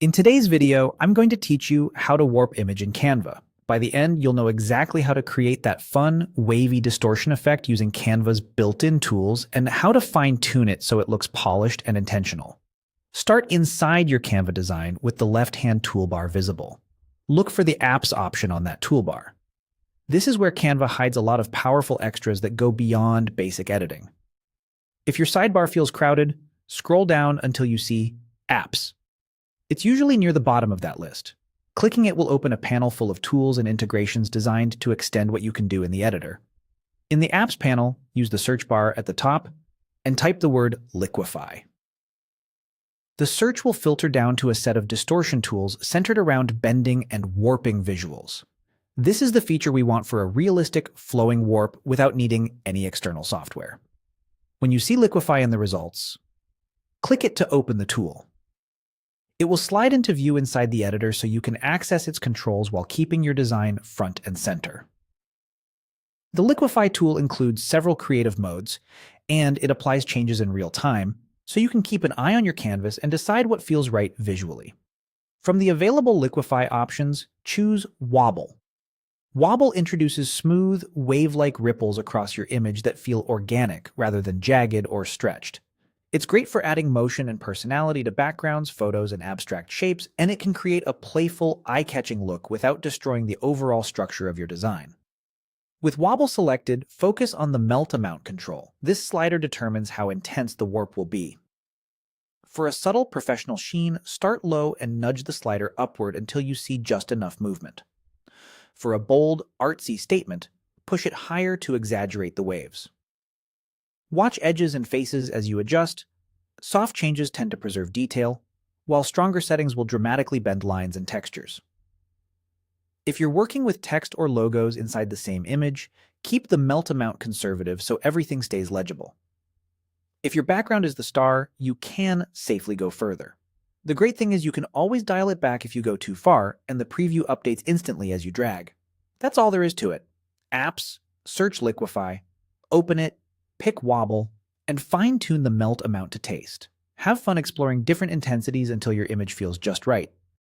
In today's video, I'm going to teach you how to warp image in Canva. By the end, you'll know exactly how to create that fun, wavy distortion effect using Canva's built-in tools and how to fine-tune it so it looks polished and intentional. Start inside your Canva design with the left-hand toolbar visible. Look for the Apps option on that toolbar. This is where Canva hides a lot of powerful extras that go beyond basic editing. If your sidebar feels crowded, scroll down until you see Apps. It's usually near the bottom of that list. Clicking it will open a panel full of tools and integrations designed to extend what you can do in the editor. In the Apps panel, use the search bar at the top and type the word liquify. The search will filter down to a set of distortion tools centered around bending and warping visuals. This is the feature we want for a realistic, flowing warp without needing any external software. When you see liquify in the results, click it to open the tool. It will slide into view inside the editor so you can access its controls while keeping your design front and center. The liquify tool includes several creative modes, and it applies changes in real time, so you can keep an eye on your canvas and decide what feels right visually. From the available liquify options, choose Wobble. Wobble introduces smooth, wave-like ripples across your image that feel organic rather than jagged or stretched. It's great for adding motion and personality to backgrounds, photos, and abstract shapes, and it can create a playful, eye-catching look without destroying the overall structure of your design. With Wobble selected, focus on the Melt Amount control. This slider determines how intense the warp will be. For a subtle, professional sheen, start low and nudge the slider upward until you see just enough movement. For a bold, artsy statement, push it higher to exaggerate the waves. Watch edges and faces as you adjust. Soft changes tend to preserve detail, while stronger settings will dramatically bend lines and textures. If you're working with text or logos inside the same image, keep the melt amount conservative so everything stays legible. If your background is the star, you can safely go further. The great thing is you can always dial it back if you go too far, and the preview updates instantly as you drag. That's all there is to it. Apps, search liquify, open it, pick Wobble, and fine-tune the melt amount to taste. Have fun exploring different intensities until your image feels just right.